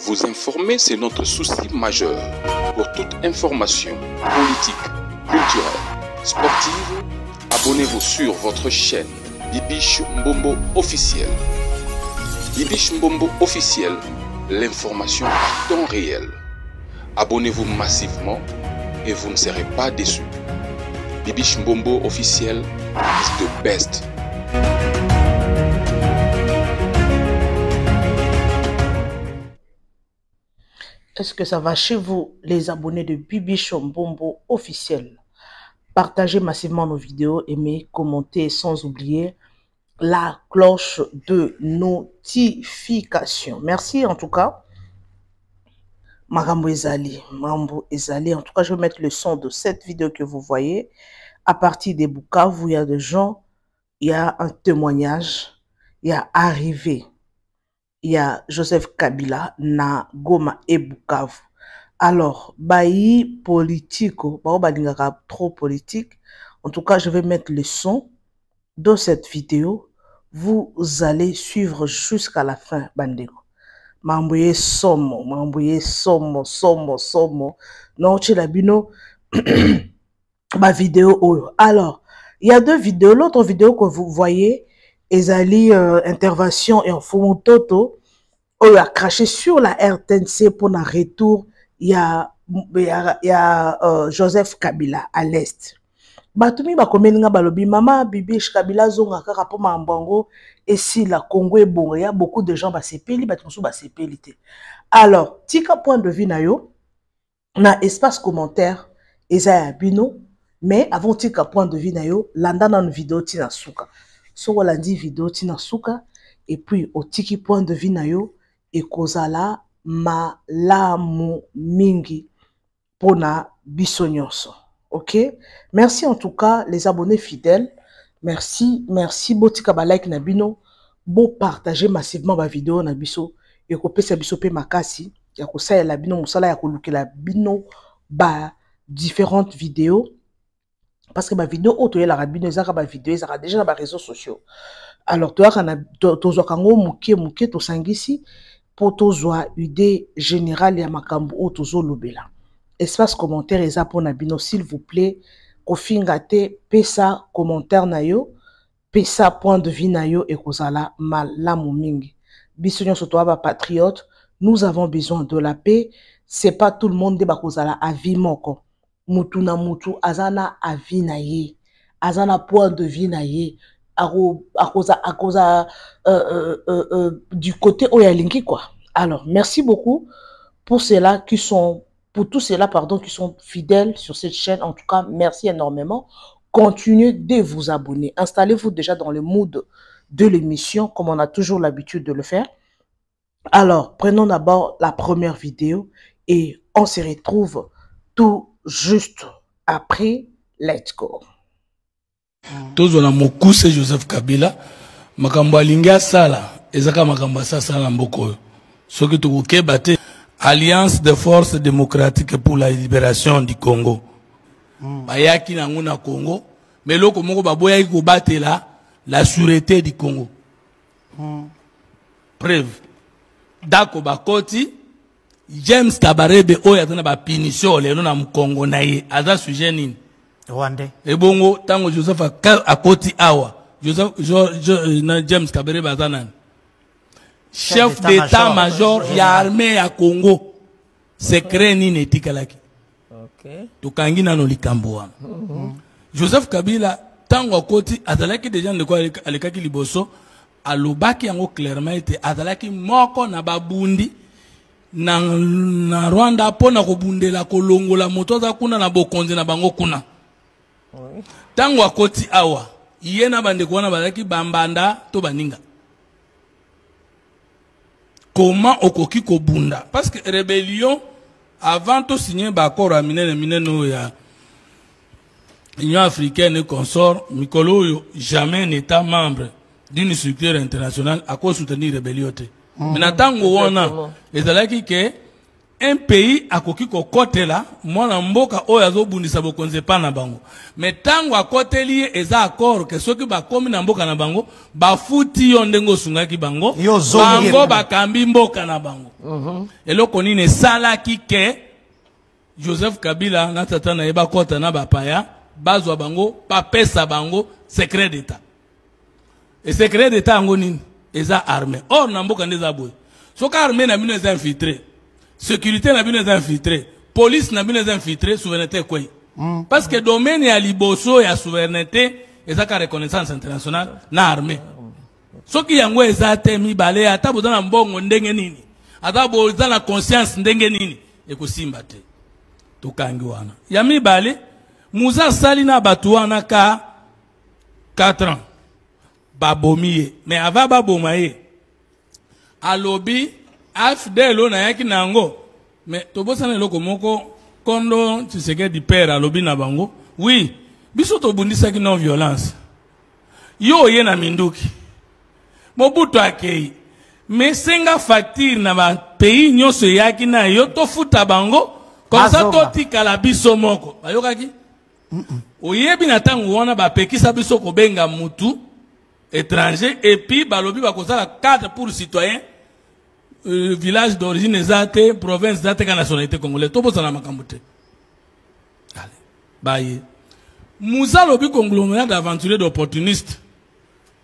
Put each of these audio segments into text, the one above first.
Vous informer, c'est notre souci majeur. Pour toute information politique, culturelle, sportive, abonnez-vous sur votre chaîne Bibiche Mbombo officiel. Bibiche Mbombo officiel, l'information à temps réel. Abonnez-vous massivement et vous ne serez pas déçus. Bibiche Mbombo officiel is the best. Est-ce que ça va chez vous, les abonnés de Bibiche Mbombo officiel? Partagez massivement nos vidéos, aimez, commentez, sans oublier la cloche de notification. Merci en tout cas. Marambo Ezali, en tout cas, je vais mettre le son de cette vidéo que vous voyez. À partir des Bukavu, il y a des gens, il y a un témoignage, il y a arrivé. Il y a Joseph Kabila na Goma et Bukavu. Alors, bailli politique, trop politique. En tout cas, je vais mettre le son de cette vidéo. Vous allez suivre jusqu'à la fin, Bandego. M'envoyer somo. Non, tu l'as bino. Ma vidéo. Alors, il y a deux vidéos. L'autre vidéo que vous voyez, Ezali intervention et en Fumototo, on a craché sur la RTNC pour un retour. Il y a Joseph Kabila à l'est. Batumi ba komeninga balobi mama Bibiche Kabila zonga kaka po mambango et si la Congo est bon, il y a beaucoup de gens ba sepeli batumsu ba sepeli te. Alors, tika point de vue na yo na espace commentaire eza bino, mais avant tika point de vue na yo landa na vidéo tina suka. So landi vidéo tina suka et puis au tiki point de vue na yo et kozala malamu mingi pona biso nyonso. Ok? Merci en tout cas les abonnés fidèles. Merci botika ba like na bino, bo partager massivement ma vidéo na biso et ko pesa biso pe makasi ya ko sa la bino musala ya ko lukela bino ba différentes vidéos parce que ma vidéo auto ya la rabino ezaka ba vidéo ezaka déjà na ba réseaux sociaux. Alors toi kana tozo kango muke to sangisi pour tozwa idée générale ya makambo o tozo lobela. Espace commentaire eza pour nabino s'il vous plaît, kofingate pesa commentaire na yo, pesa point de vue na yo et kozala malamu mingi. Biso nyonso to ba patriote, nous avons besoin de la paix. C'est pas tout le monde de kozala avi moko. Mutu na mutu azana avi na ye, azana point de vue na ye. À cause du côté oyalingi quoi. Alors merci beaucoup pour ceux-là qui sont qui sont fidèles sur cette chaîne. En tout cas, merci énormément. Continuez de vous abonner. Installez-vous déjà dans le mood de l'émission comme on a toujours l'habitude de le faire. Alors, prenons d'abord la première vidéo et on se retrouve tout juste après. Let's go. Tozo na mokuse Joseph Kabila makambo alinga sala ezaka makambo sala mboko soki tukukeba te Alliance des forces démocratiques pour la libération du Congo bayaki na nguna Congo mais loko moko baboya ko batela la sûreté du Congo preuve dako bakoti James Kabarebe oya tana ba punition lelo na mkongo na ye aza sujet nini Rwandais. Et bongo, tango Joseph a koti awa. James Kabere Bazanan. Chef d'état-major, il y a armée à Congo. Secret ni netikalaki. Ok. Tukangi na no likambo wana. Joseph Kabila, tango koti, azalaki déjà de quoi alekaki liboso, alobaki yango clairement ete azalaki moko na babundi na Rwanda pona kobundela kolongola moto za kuna na bokonzi na bango kuna. Tango akoti awa yena bande kuona balaki bambanda to baninga comment okoki ko bunda parce que rébellion avant to signer ba accord à mineno ya Union africaine et consort mikolo yo jamais n'état membre d'une structure internationale à cause soutenir rébellion te mais tango wona ezalaki ke un pays akoki ko kotela mwana mboka oyo azobundisa bokonzi pa na bango mais tango akoteli eza accord ke soki bakomi na mboka na bango bafuti yo ndenge osungaki bango bango bakambi mboka na bango eloko nini esalaki ke Joseph Kabila na tata na ye bakota na bapaya bazwa bango bapesa bango secret d'état et secret d'état yango nini eza armée or na mboka ndeza boye soka armée na bino eza infiltré sécurité na bino eza infiltré police na bino eza infiltré souveraineté quoi parce que domaine ya liboso ya souveraineté eza ka reconnaissance internationale na armée soki yango eza te mibale ata boza na mbongo ndenge nini ata boza na conscience ndenge nini ekosimba te tokangi wana ya mibale muza sali na batu wana ka 4 ans babomiye mais ava baboma ye alobi AFDL na yaki nango mais tobosana eloko moko kondo Tshisekedi père alobi na bango oui biso tobundisaki non violence yo ye na minduki Mobutu akei mais senga facture na ba pays nyonso yaki na yo tofuta bango comme ça totikala biso moko bayokaki oyebi na tango wana bapekisa biso kobenga mutu étranger et puis balobi bakozala 4 pour citoyens village d'origine ezate province zate ka nationalité congolaise to bosana makambo te allez baye muza lobi conglomérat d'aventuriers d'opportunistes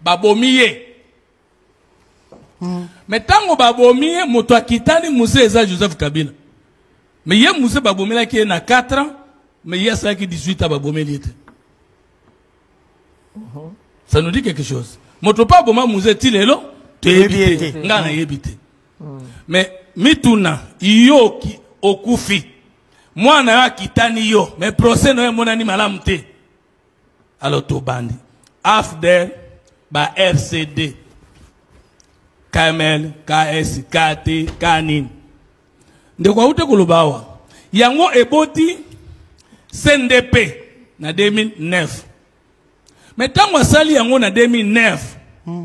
babomiye mais tango babomiye moto akitani muze eza Joseph Kabila mais ye muze babomela ki na 4 ans mais il y a ça qui 18 ans babomeli te ça nous dit quelque chose moto pa boma muze tilelo te ebite ngana yebite mais mituna yo ki okufi mwana ya kitani yo mais procès no monani malamu te alors to bandi AFDL ba RCD KML KS KT Kanin ndeko ute kulubawa yango eboti CNDP na 2009 mais tango asali yango na 2009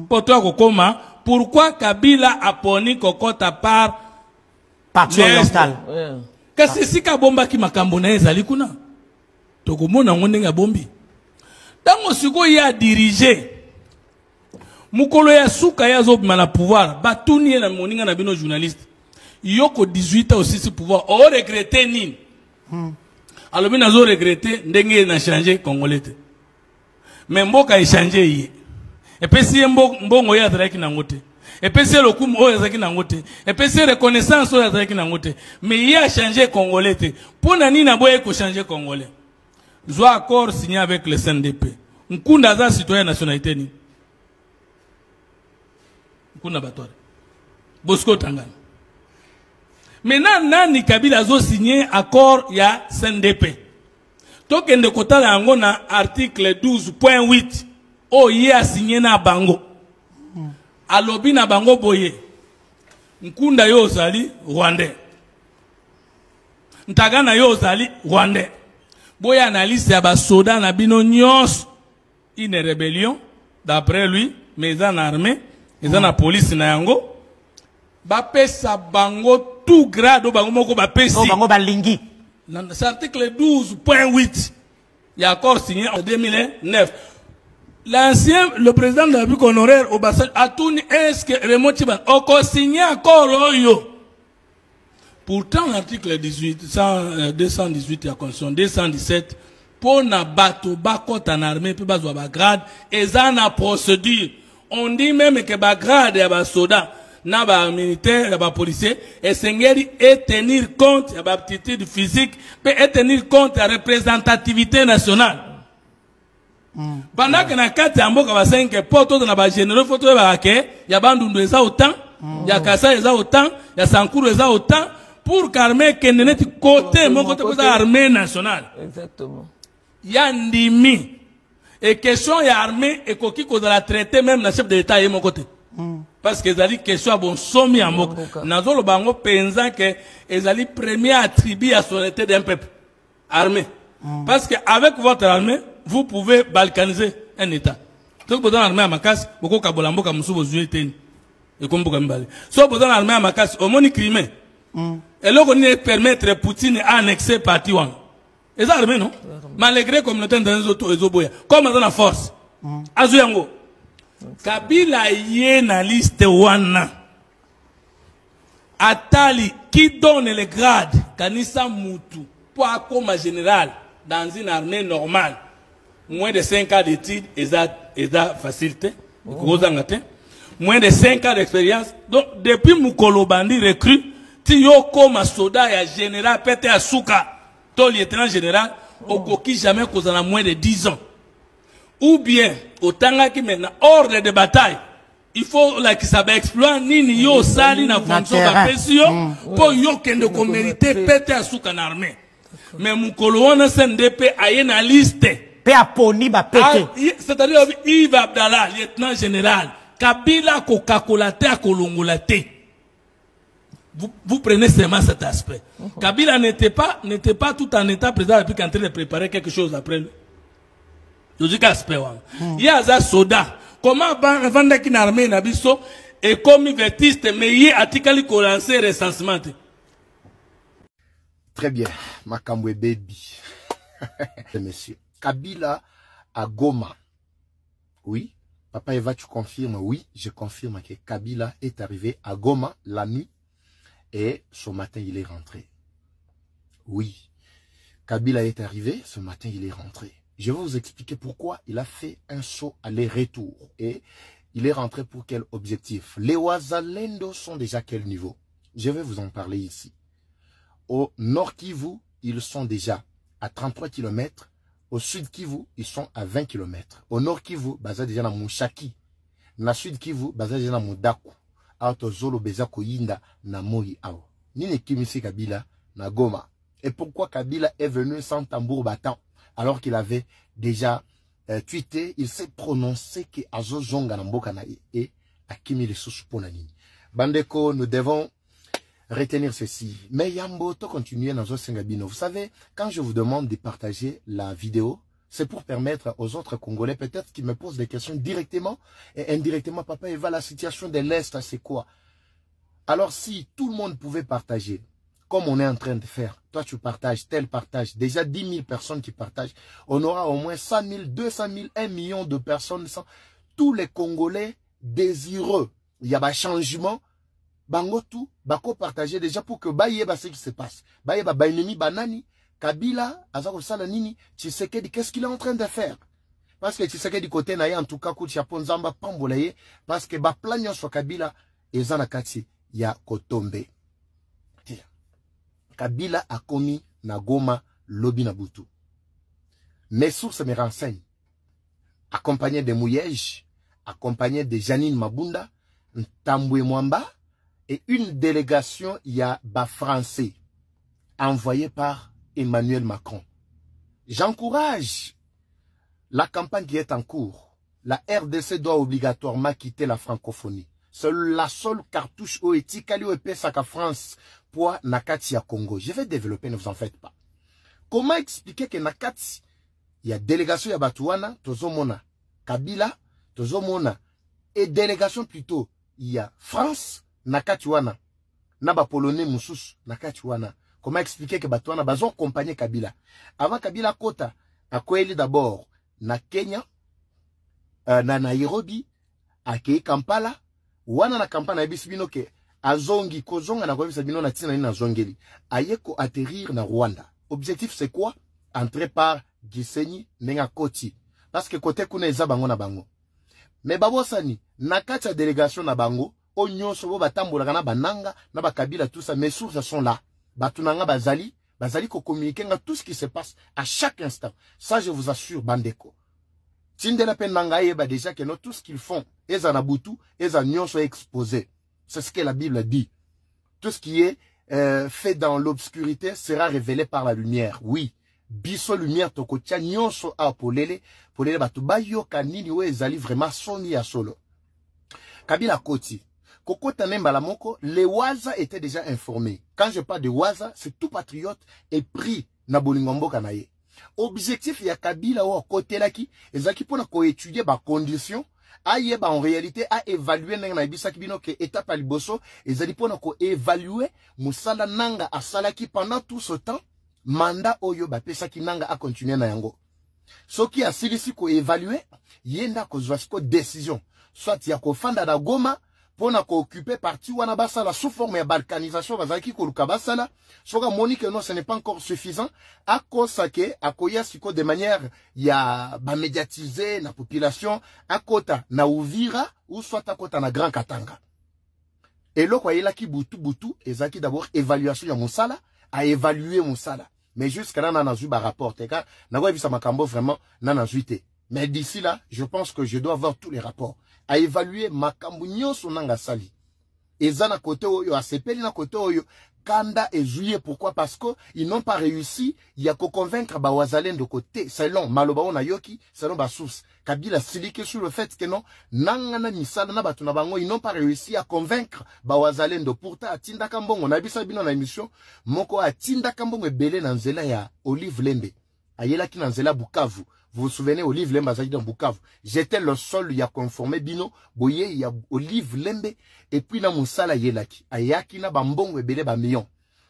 poto kokoma pourquoi Kabila a poni kokota par parti oriental kasi sika bomba ki makambo na ezali kuna tokomona ngonde nga bombi tango siko ya diriger mukolo ya suka ya zo na pouvoir batuni na moninga na bino journaliste yoko 18 ans aussi pouvoir o regretter nini alors bino zo regretter ndenge na changer congolais te mais mboka échanger yi et puis si mbongo ya zaki na ngote et puis si le coup o zaki na ngote et puis si reconnaissance o zaki na ngote mais il a changé congolais te pour nani na boye ko changer congolais zo accord signé avec le CNDP nkunda za citoyen nationalité ni nkunda batore Bosco Tangana maintenant nani Kabila zo signé accord ya CNDP tokende kotala yango na article 12.8 o ye a signé na bango alobi na bango boye nkunda yo ozali rwandais ntagana yo ozali rwandais boye analyse ya basoda na bino nyonso une rébellion d'après lui mais ils en armée ils en police na yango bapesa bango tout grade bango moko bapesi bango balingi dans l'article 12.8 il y a accord signé en 2009 le président de la République honoraire Obasanjo a tout est-ce que Raymond Tchiban a signé accord oyo pourtant l'article 218 de la Constitution 217 pour na bato bakota en armée puis bazwa ba grade et ça na procédure on dit même que ba grade ya ba soda na ba militaire ya ba policier et sengeri et tenir compte ya ba aptitude physique peut et tenir compte de la représentativité nationale. Pendant que na kati ya mboka ba 5 poto na ba généraux photo ba ke ya bandundu eza autant ya kasa eza autant ya sankuru eza autant pour qu'armée keneneti côté mon côté pour armée nationale. Exactement. Ya ndimi et question ya armée et koki ko la traiter même le chef de l'état et mon côté. Parce que ezali question à bon somme ya mboka nazolo bango penza que ezali premier attribut à souveraineté d'un peuple armé parce que avec votre armée vous pouvez balkaniser un état donc vous avez armée à makasi boko kabola mboka musubo zueteni et comme boka mbale so vous avez armée à makasi au moni Crimée Et là, on est permettre Poutine à annexer parti wang. Et ça, non? Malgré communauté dans les autres, comme dans la force. Azuyango. Kabila yé na liste wana. Atali, qui donne le grade, Kanissa Moutou, pour comme général, dans une armée normale, moins de 5 ans d'études, et ça facilité, moins de 5 ans d'expérience. Donc, depuis Moukolo Bandi recrue, si yo comme soldat et général, pété à Souka, ton lieutenant général, au coquille jamais qu'on a moins de 10 ans. Ou bien, au Tanga qui maintenant, hors de bataille, il faut là qu'il s'appelle exploit ni yo sali na fonction de pression pour yo kende ko mériter pété à Souka en armée. Mais Moukolo wana CNDP aye na liste. Pe aponi ba pété. C'est-à-dire Yves Abdallah, lieutenant général, Kabila ko kakolate a kolongolate. Vous prenez seulement cet aspect. Kabila n'était pas tout en état président depuis qu'en train de préparer quelque chose après lui. Je dis qu'aspect il y a un soda. Comment vendre une armée nabiso et comme vertiste mais il y a article qui lancé recensement. Très bien, Makambwe baby. Monsieur Kabila à Goma. Oui, Papa Eva, tu confirmes? Oui, je confirme que Kabila est arrivé à Goma la nuit. Et ce matin, il est rentré. Oui. Kabila est arrivé, ce matin, il est rentré. Je vais vous expliquer pourquoi il a fait un saut aller-retour. Et il est rentré pour quel objectif? Les Wazalendo sont déjà à quel niveau? Je vais vous en parler ici. Au nord Kivu, ils sont déjà à 33 km. Au sud Kivu, ils sont à 20 km. Au nord Kivu, baza déjà na Mouchaki. Na sud Kivu, baza déjà na Modaku. Auto Zolo Bezako Yinda na Moyi Ao. Nini Kimisi Kabila na Goma. Et pourquoi Kabila est venu sans tambour battant alors qu'il avait déjà tweeté, il s'est prononcé que Azo Zonga na Mboka na et Akimi le Susuponani. Bandeko, nous devons retenir ceci. Mais Yambo, to continuer dans Zo Sengabino. Vous savez, quand je vous demande de partager la vidéo, c'est pour permettre aux autres Congolais, peut-être qu'ils me posent des questions directement et indirectement. Papa Eva, la situation de l'Est, c'est quoi? Alors si tout le monde pouvait partager, comme on est en train de faire, toi tu partages, tel partage, déjà 10 000 personnes qui partagent, on aura au moins 100 000, 200 000, 1 million de personnes, tous les Congolais désireux. Il y a un changement, bango tout, bako partager déjà pour que baye ba ce qui se passe. Baye ba bainemi banani. Kabila, Azako Salanini, Tshisekedi, qu'est-ce qu'il est en train de faire? Parce que Tshisekedi côté naïe, en tout cas, Kouchiapon Zamba Pambolaye, parce que ba plagnon sur Kabila, et Zanakati, ya Kotombe. Kabila a commis Nagoma Lobi Nabutu. Mes sources me renseignent. Accompagné de Mouyej, accompagné de Janine Mabunda, Ntambwe Mwamba, et une délégation, il y a ba français, envoyé par Emmanuel Macron. J'encourage la campagne qui est en cours. La RDC doit obligatoirement quitter la francophonie. C'est la seule cartouche oétique à l'UEPSAK France pour Nakati à Congo. Je vais développer, ne vous en faites pas. Comment expliquer que Nakati, il y a délégation à Batouana, Tozomona, Kabila, Tozomona, et délégation plutôt, il y a France, Nakatiwana, Naba Polonais Moussous, Nakatiwana. Comment expliquer que Batouana bazon accompagné Kabila? Avant Kabila Kota, à Kweli d'abord, na Kenya, na Nairobi, à Kei Kampala, wana na Kampala na bisibino ke azongi kozonga na kwa bisibino na tina na zongeli. Ayeko atterrir na Rwanda. Objectif c'est quoi? Entrer par Gisenyi nenga Koti. Parce que côté kuna eza bango na bango. Mais babosani, na kati ya délégation na bango, onyoso bo batambola na bananga, na bakabila tout ça, mes sources sont là. Batunanga bazali ko communiquer tout ce qui se passe à chaque instant. Ça je vous assure bandeko. Tindela penanga yeba déjà que tout ce qu'ils font, eza butu, eza nyonso exposé. C'est ce que la Bible dit. Tout ce qui est fait dans l'obscurité sera révélé par la lumière. Oui. Biso lumière tokotia nyonso a polele batu bayoka nini we ezali vraiment soni ya solo. Kabila Koti. Kokota Nembala Moko, les Waza étaient déjà informés. Quand je parle de Waza, c'est tout patriote et pris na Bolingombo Kanaye. Objectif ya Kabila ou côté là qui ezaki pona ko étudier ba condition ayeba en réalité a évaluer nanga na bisaki bino que étape à liboso ezali pona ko évaluer musala nanga asalaki pendant tout ce temps mandat oyo ba pesaki nanga a continuer na yango soki asilisi ko évaluer yenda ko zwasko décision soit ya ko fanda na Goma pona ko occuper parti wana basala sous forme ya balkanisation bazaki ko luka basala soka moni que non ce n'est pas encore suffisant à kosake akoya siko de manière ya ba médiatiser na population akota na Uvira ou soit akota na Grand Katanga et lo kwa yela ki butu ezaki d'abord évaluation ya musala à évaluer musala mais jusqu'à là na zui ba rapport teka na kwa bisa makambo vraiment na zuite mais d'ici là je pense que je dois avoir tous les rapports à évaluer makambo nyonso nanga sali ezana côté oyo asepeli na côté oyo kanda et juillet pourquoi parce que ils n'ont pas réussi ya ko convaincre ba wazalendo côté selon maloba ona yoki selon ba source Kabila silike sur le fait que non nanga na misala na batu na bango ils n'ont pas réussi à convaincre ba wazalendo pourtant atinda kambongo na bisa bino na émission moko atinda kambongo ebele na nzela ya Olive Lembe ayela ki na nzela Bukavu. Vous vous souvenez, Olive Lembe azali dans Bukavu. J'étais le seul y a conformé bino, boye y a Olive Lembe et puis na musala yelaki. Ayaki na bambongo ebele ba million.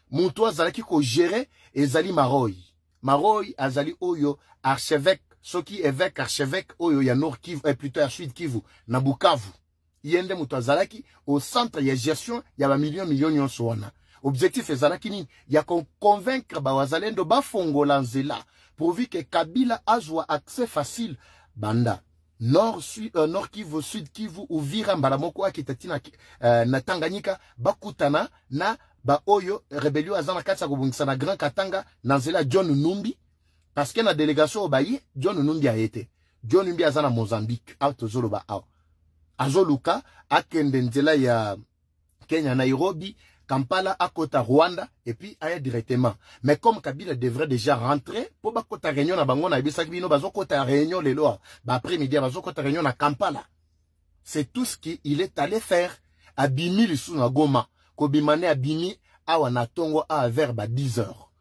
Muto azalaki ko gérer ezali Maroy. Maroy azali oyo archevêque, soki évêque archevêque oyo ya Nord Kivu plutôt à Sud Kivu na Bukavu. Yende muto azalaki au centre ya gestion ya ba million nyonso wana. Objectif ezalaki ni ya convaincre ba wazalendo ba fongola nzela. Pourvu que Kabila a accès facile banda nord Kivu sud Kivu Uvira mbalamoko akitati na Tanganyika bakutana na ba oyo rebellion azana katsa kobungisa na Grand Katanga na nzela John Numbi parce que na délégation obayi John Numbi a été John Numbi azana Mozambique autozolo ba azoluka akende nzela ya Kenya Nairobi Kampala à Kota Rwanda et puis aille directement. Mais comme Kabila devrait déjà rentrer, pour ba Kota réunion na bango na bisak bino bazo Kota réunion les lois, ba après midi bazo Kota réunion na Kampala. C'est tout ce qu'il est allé faire à Bimi le sous na Goma, kobimane à Bimi awa na Tongo à vers 10 heures.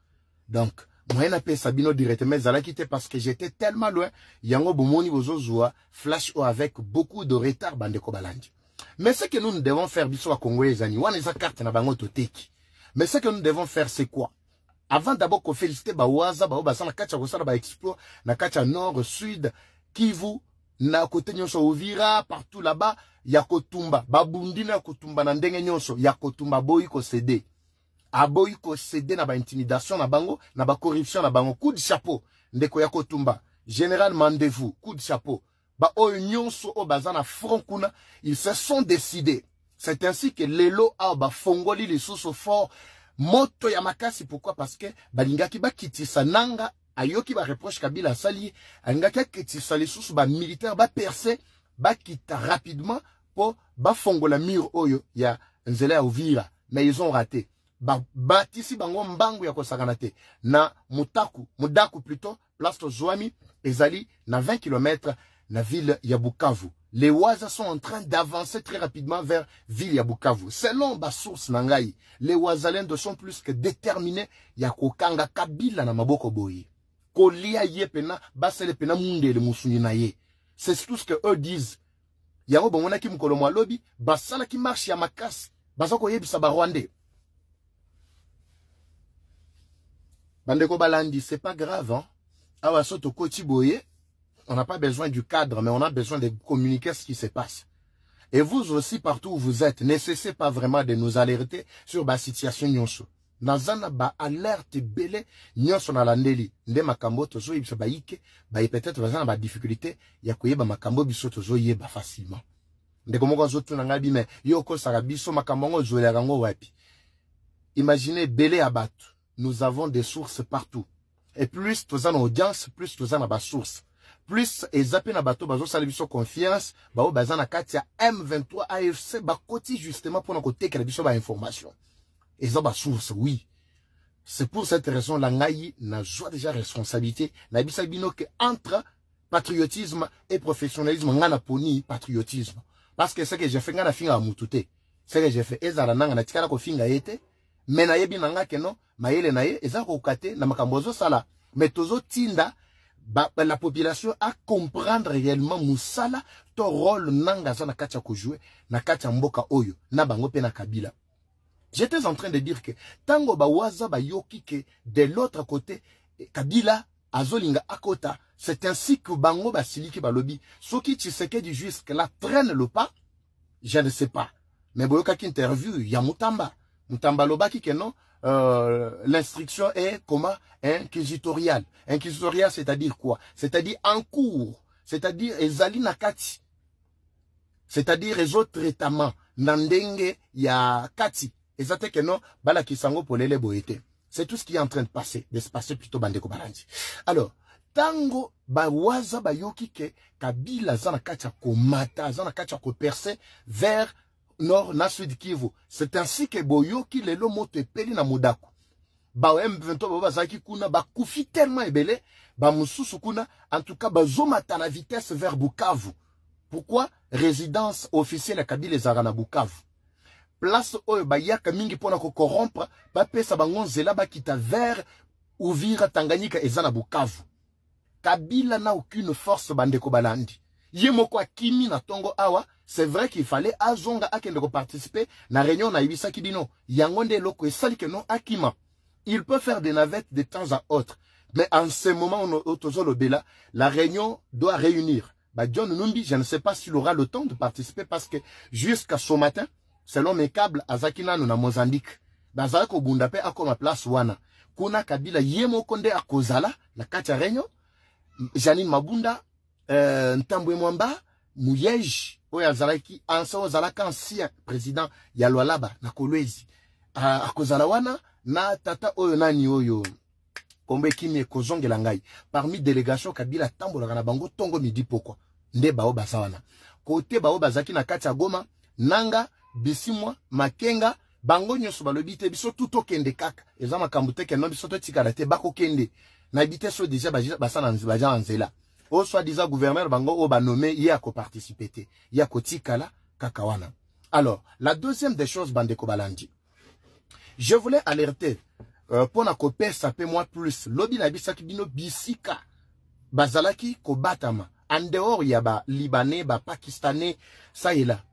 Donc moi n'a pas Sabino directement zala quitté parce que j'étais tellement loin, yango bomoni bozo zoa flash o avec beaucoup de retard bande ko balandi. Mais ce que nous devons faire, biso à Congo les amis, wana eza carte na bango toteki. Mais ce que nous devons faire, c'est quoi? Avant d'abord qu'on félicite Bawaza, Baoba, na kacha kosala ba explore, na kacha nord, sud, Kivu, na kote nyonso Uvira, partout là-bas, ya kotumba, babundi na kotumba na ndenge nyonso, ya kotumba boyi ko cédé. A boyi ko cédé na ba intimidation na bango, na ba corruption na bango, coup de chapeau, ndeko ya kotumba. Général Mandez-vous, coup de chapeau. Ba nyonso o bazana front kuna, ils se sont décidés. C'est ainsi que lelo a ba fongoli les sous fort moto ya makasi. Pourquoi? Parce que balingaki ba kitisa nanga ayoki ba reproche Kabila sali alingaki kitisa les sous ba militaire ba percer ba kita rapidement pour ba fongola mur oyo ya nzela Uvira. Mais ils ont raté. Ba batisi bango mbangu ya kosakanate na mudaku plutôt place to Zoami ezali na 20 km la ville Yabukavu. Les Ouazas sont en train d'avancer très rapidement vers ville Yabukavu. Selon ma source Nangaï, les Ouazalens sont plus que déterminés. Yakokanga Kabila na maboko boye. Kolia yepena, basele pena munde le musuni na ye. C'est tout ce que eux disent. Yango bongona ki mukolo mwa lobi, basala ki marche ya makasi. Basako yebisa ba Rwandais. Bandeko balandi, c'est pas grave, hein. Awa soto koti boye. On n'a pas besoin du cadre, mais on a besoin de communiquer ce qui se passe. Et vous aussi, partout où vous êtes, ne cessez pas vraiment de nous alerter sur la situation nyonso. Nazana ba alerte belé nyonso na landeli. Nde makambo tozo yebisa ba ike, ba peut-être bazana ba difficulté ya koyeba makambo biso tozo yeba facilement. Nde komoko zotu na ngabi mais yoko sarabiso makambo ngo zoya rango wapi. Imaginez belé abatu. Nous avons des sources partout. Et plus tozana audience, plus tozana ba source. Plus ezape na bato bazo salibiso confiance bao bazana kati ya M23 AFC bakoti justement pour nous tekela biso ba information. Eza ba source oui. C'est pour cette raison la ngai na joie déjà responsabilité na bisa bino que entre patriotisme et professionnalisme ngana poni patriotisme parce que ce que j'ai fait ngana finga mutute. Ce que j'ai fait ezala nanga na tikala ko finga ete mais na yebi nanga ke non mayele na ye eza ko kate na makambozo sala mais tozo tinda la population a comprendre réellement Moussala ton rôle nanga za na kacha ko jouer na kacha mboka oyo na bango pe na Kabila. J'étais en train de dire que tango ba waza ba yoki que de l'autre côté Kabila azolinga akota, c'est ainsi que bango ba siliki ba lobi soki Tshisekedi jusque là traîne le pas, je ne sais pas. Mais boyoka ki interview ya Mutamba lobaki que non. L'instruction est comment? Inquisitorial. Inquisitorial, c'est-à-dire quoi? C'est-à-dire en cours. C'est-à-dire ezali nakati. C'est-à-dire les autres traitements. Nandenge ya kati. Ezate que non, bala kisango polele boete. C'est tout ce qui est en train de se passer plutôt bandeko balandi. Alors, tango ba waza ba yoki ke Kabila zana kacha ko mata, zana kacha ko percer vers Nord na Sud Kivu. C'est ainsi que boyoki lelo moto epeli na mudaku. Ba M23 ba bazaki kuna ba kufi tellement ebele, ba mususu kuna en tout cas ba zomata na vitesse vers Bukavu. Pourquoi? Résidence officielle à Kabila ezara na Bukavu. Place oyo ba yaka mingi pona ko corrompre, ba pesa bango nzela ba kita vers Uvira Tanganyika ezana Bukavu. Kabila n'a aucune force bandeko balandi. Yemoko akimi na tongo awa. C'est vrai qu'il fallait azonga akende ko participer na réunion na ibisa kidino yangonde loko esali que non akima. Il peut faire des navettes de temps à autre, mais en ce moment bela, la réunion doit réunir. Bah John Numbi, je ne sais pas s'il aura le temps de participer parce que jusqu'à ce matin, selon mes câbles azakina na Mozambique, bazala ko bundape akoma place wana. Kuna Kabila yemo konde akozala la kacha réunion. Janine Mabunda Ntambwe Mwamba Mouyeji oya zalaki anso zalaka ancien président ya Lualaba na Kolwezi akozala wana na tata oyo nani oyo kombe kimi kozongela ngai parmi délégation Kabila tambola na bango tongo midi pokwa nde bao basawana côté bao bazaki na kati ya Goma nanga Bisimwa Makenga bango nyoso balobi te biso tout okende kaka eza makambo te ke no biso to tikala te bako kende na bité so déjà basana baja nzela au soi-disant gouverneur bango o ba nommé yako participer yako tikala kakawana. Alors la deuxième des choses bandeko balandi, je voulais alerter pour na kopé ça peut moi plus lobby na bisaki bino bisika bazalaki ko batama en dehors ya ba libanais ba pakistanais ça est là.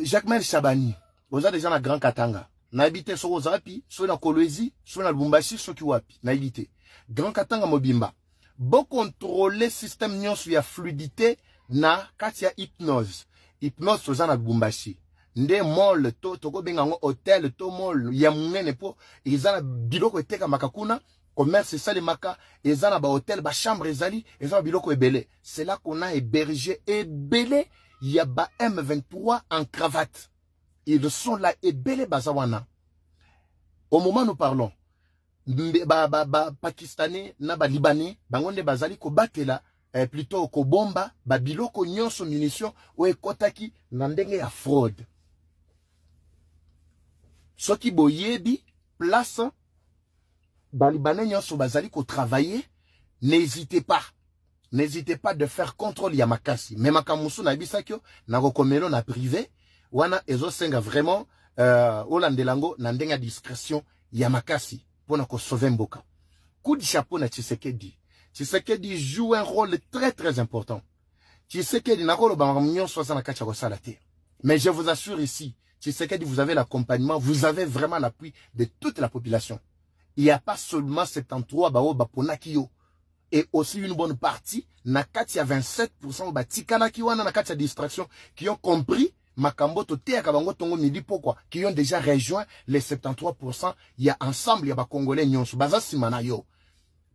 Jacques Mel Chabani oza déjà na Grand Katanga na habité so ozapi so na Kolwezi so na Lubumbashi so ki wapi na habité Grand Katanga Mobimba. Bon contrôler système nyonso ya fluidité na kati ya hypnose. Hypnose toza na Lubumbashi. Nde mall to ko benga ngo hôtel to mall ya munene po ezana biloko eteka makakuna commerce sale maka ezana ba hôtel ba chambre ezali ezana biloko ebele. C'est là qu'on a hébergé ebele ya ba M23 en cravate. Ils sont là ebele bazawana. Au moment où nous parlons Pakistanais na ba Libanais bangonde bazali ko batela plutôt ko bomba ba biloko nyonso munitions o ekotaki na ndenge ya fraude. Soki boyebi place ba Libanais nyonso bazali ko travailler, n'hésitez pas de faire contrôle ya makasi. Mais makamusu na bisakyo na rekomelo na privé wana ezo senga vraiment olandelango na ndenge ya discrétion ya makasi. Pour nous sauver mboka. Coup de chapeau na Tshisekedi. Tshisekedi joue un rôle très très important. Tshisekedi n'a pas le bamamignon 64 salate. Mais je vous assure ici, Tshisekedi, vous avez l'accompagnement, vous avez vraiment l'appui de toute la population. Il n'y a pas seulement 73 bao baponakio et aussi une bonne partie, na kati ya 27% batikana kiwana na kati ya distraction qui ont compris Makamboto te akabango tongo midi pourquoi qui ont déjà rejoint les 73%. Il y a ensemble il y a ba congolais nyonso baza simana yo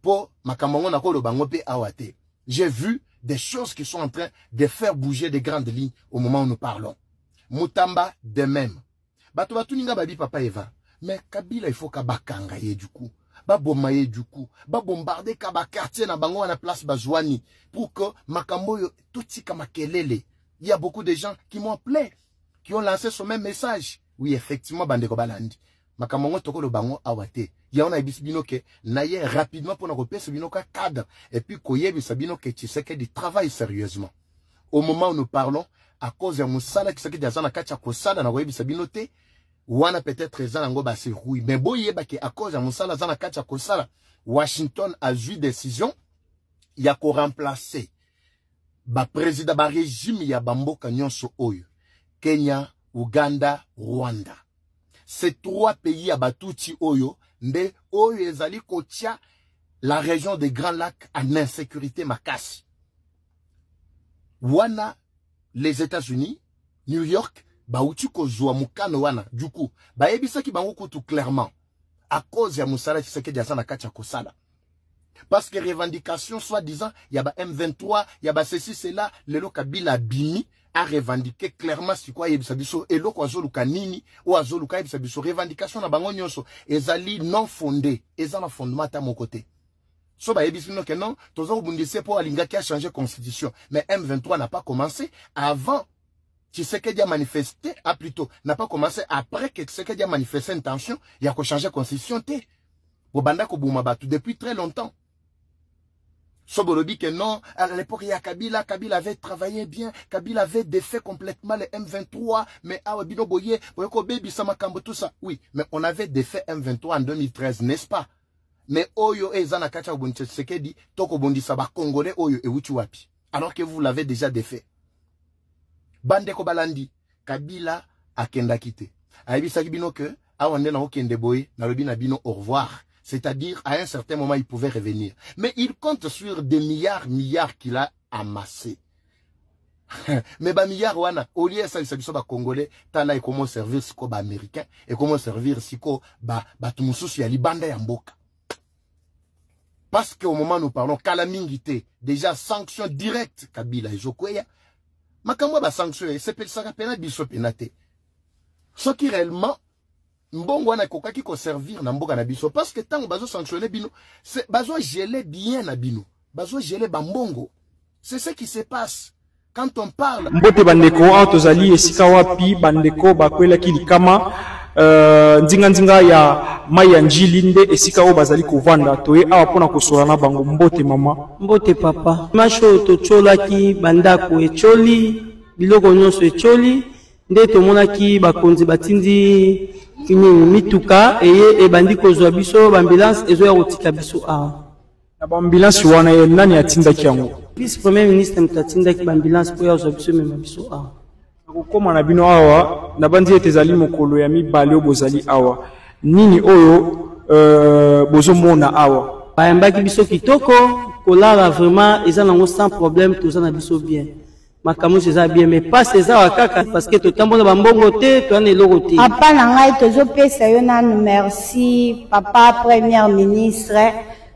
po makambango na ko lo bango pe awate. J'ai vu des choses qui sont en train de faire bouger des grandes lignes au moment où nous parlons. Mutamba de même. Bato batuninga babi papa Eva. Mais Kabila il faut ka bakanga ye du coup. Ba bomaye du coup. Ba bombarder ka ba quartier na bango na place Bazwani pour que makambo yo toti ka makelele. Il y a beaucoup de gens qui m'ont appelé, qui ont lancé ce même message. Oui, effectivement, bandeko balandi. Makamongo toko le bango awate. Il y a un abisbino que naye rapidement pour nous repérer ce bino cadre. Et puis koye bisabino que tu sais qu'il travaille sérieusement. Au moment où nous parlons, à cause de Moussala qui s'est dit à Kacha Kosala na koye bisabino te, wana peut-être ezango ba se rouille mais boye ba ke à cause ya musala zana kacha kosala Washington a eu décision ya ko remplacer ba président ba régime ya bamboka nyonso oyo Kenya, Uganda, Rwanda. Ces 3 pays à Batuti Oyo, mais Oyo ezali kotia la région des Grands Lacs en insécurité makasi. Wana, les États-Unis, New York, bauti kozwa mukano wana, du coup, ebisa ki bango tout clairement, à cause ya musala Tshisekedi asana kacha kosala. Parce que revendication, soi-disant, il y a M23, il y a ceci, cela, le Kabila Bini, a revendiqué clairement si quoi yebisabiso elo kwa zoluka nini ou azoluka yebisabiso revendication na bango nyonso ezali non fondé ezana fondement à mon côté so ba yebisino que non tozo obundise pour alinga qui a changé constitution mais M23 n'a pas commencé avant Tshisekedi a manifesté plutôt n'a pas commencé après que Tshisekedi a manifesté intention il y a ko changer constitution té bobanda ko buma batu depuis très longtemps. Sobolobi que non, à l'époque il y a Kabila avait travaillé bien, Kabila avait défait complètement les M23, mais Awabino Boye, Boyoko Baby Samakambo, tout ça. Oui, mais on avait défait M23 en 2013, n'est-ce pas? Mais Oyo et Zanakacha Obonche Sekedi, Toko Bondi Saba Congolais Oyo et Wuchuapi. Alors que vous l'avez déjà défait. Bande Kobalandi, Kabila a Kenda quitté. Aïbi Sagibino que, Awande na Okende Boye, Nalobina Bino au revoir. C'est-à-dire, à un certain moment, il pouvait revenir. Mais il compte sur des milliards qu'il a amassés. Mais bah milliards, wana, au lieu de ça, il s'agit de Congolais, tana et comment servir siko ba américain, et comment servir siko ba tumususu ya libanda ya mboka. Parce qu'au moment où nous parlons, calamité, déjà sanction directe, Kabila et Jokweya, makamwa ba sanction, c'est ça pena biso penate. Ce qui réellement, mbongo wana kokaki ko servir na mboka na biso parce que tant bazo sanctionner bino c'est bazo geler bien na bino bazo geler bambongo c'est ce qui se passe quand on parle mbote bandeko tozali esika wapi bandeko bakwela kilikama nzinga ya maya njili nde esika o bazali kovanda toye awa pona kosola na bango mbote mama mbote papa masho to cholaki bandako echoli biloko nyonso echoli nde tomonaki bakonzi batindi mituka eye ebandi kozwa biso bambulance ezo ya kotika biso awa na bambulance wana ye nani atindaki yango vice premier ministre mtatindaki bambulance po ya kozwa biso mema biso awa nakokoma na bino awa na bandi ete ezali mokolo ya mibale oyo bozali awa nini oyo bozomona awa bayambaki biso kitoko kolala vraiment eza nango sans problème toza na biso bien makambo c'est bien mais pas c'est ça kaka parce que tout tambola bambongo te to ane eloko te papa na ngai tozo pesa yo na merci papa premier ministre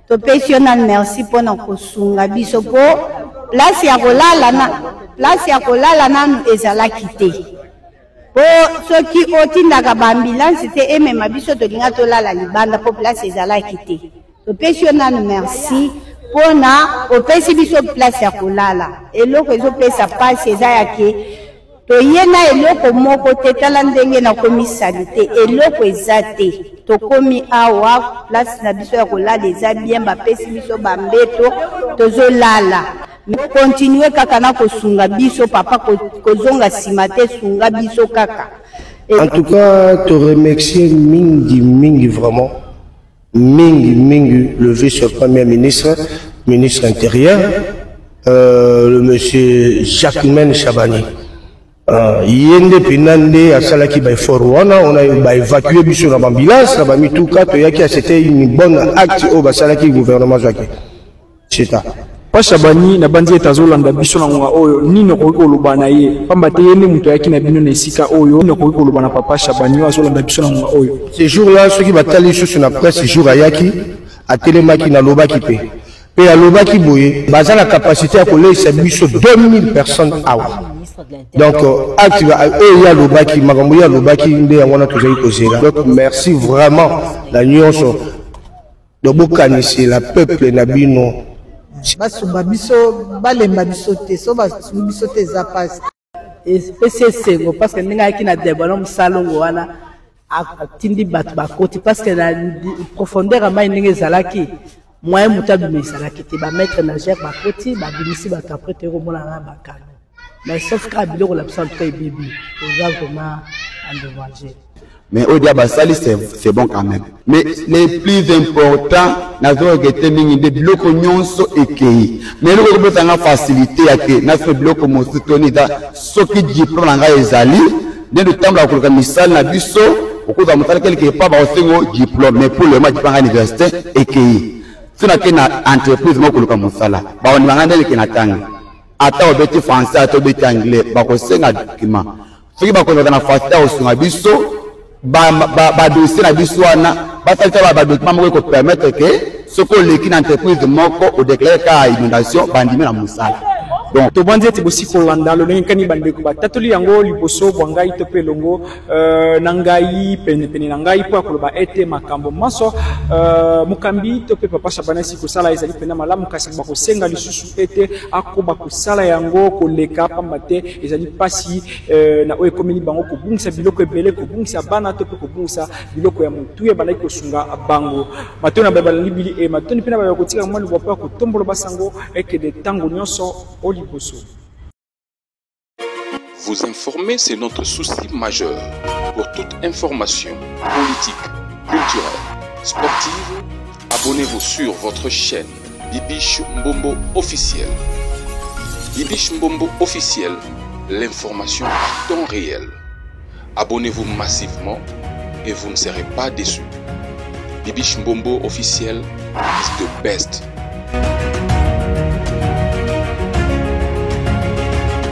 to pesa yo na merci pona kosunga biso po place ya kolala nanu ezalaki te po soki otindaka baambulance te emema biso tolinga tolala libanda po place ezalaki te to pesa yo na merci pona opesi biso place ya kolala eloko ezopesa pasi eza yake toyena eloko moko te tala ndenge na komi salite eloko eza te tokomi awa place na biso ya kolala eza bien bapesi biso bambeto tozolala continue kaka na kosunga biso papa kozonga nsima te sunga biso kaka en tout cas te remercier mingi vraiment mingi le vice-premier ministre, ministre intérieur, le monsieur Jacquemaine Chabani. Yende pinande à Salaki by Forwana, on a évacué biso na ambulance, na bami tout cas, c'était une bonne acte au Basalaki gouvernement Jacques. C'est ça. Pa Chabani na bandi etazolanda biso na ngonga oyo nino ko koloba na ye pamba te yene muto yaki na bino na esika oyo nino ko koloba na papa Chabani azolanda biso na ngonga oyo ce jour là ceux qui batali sur na presse ce jour ayaki atelemaki na lobaki pe ya lobaki boye baza la capacité à coller biso 2000 personnes awa donc acte ya lobaki makambo ya lobaki nde yango na tozali kozela donc merci vraiment la nuance de bokanisi la peuple na bino basumba biso balemba biso te so basumba biso te eza pasi espèce esengo parce que ndenge ayaki na debana mosalongo wana atindi bato bakoti parce que na profondeur amai ndenge ezalaki moyen moto abima ezalaki te bamaître nagere bakoti babimisi bato apres te ekomonana bakano mais sauf kaka biloko na biso en tout cas ebebi oza vraiment endommagé Mais au diable, c'est bon quand même. Mais les plus importants, nazo gete mingi de bloco nyonso ekei. Mais le groupe tanga facilité yake, nazo bloco mositoni da soki diplôme nga ezali, de temps la koloka misal na biso, okuza mutala quelque part ba osengo diplôme, mais pour le match panga université ekei. Sina ke na entreprise mo koloka musala. Ba oni bangande ke na tanga. Ata obeti français, ata obeti anglais, ba ko senga document. Soki ba ko na facilité osunga biso ba dossier na biso wana basalisa ba document moko ko permettre que ce que l'équipe d'entreprise moko o déclarer ka inondation bandimi na musala. Donc to bandi ete bosi kolanda lo ngeni bandeko batatoli yango liboso bwangai to pelongo nangai pene nangai po akoloba ete makambo maso mukambi to pe papa Shabanasi ko sala ezali pena malamu kasi ba ko senga lisusu ete akoba ko sala yango ko leka pambate ezali pasi na o ekomini bango ko bungisa biloko ebele ko bungisa bana to pe ko bungisa biloko ya mutu ya balaki ko sunga bango matona babala libili e matoni pena ba ko tika mwana bopa ko tombolo basango eke de tango nyonso oli. Vous informer, c'est notre souci majeur. Pour toute information politique, culturelle, sportive, abonnez-vous sur votre chaîne Bibiche Mbombo officiel. Bibiche Mbombo officiel, l'information à temps réel. Abonnez-vous massivement et vous ne serez pas déçus. Bibiche Mbombo officiel is the best.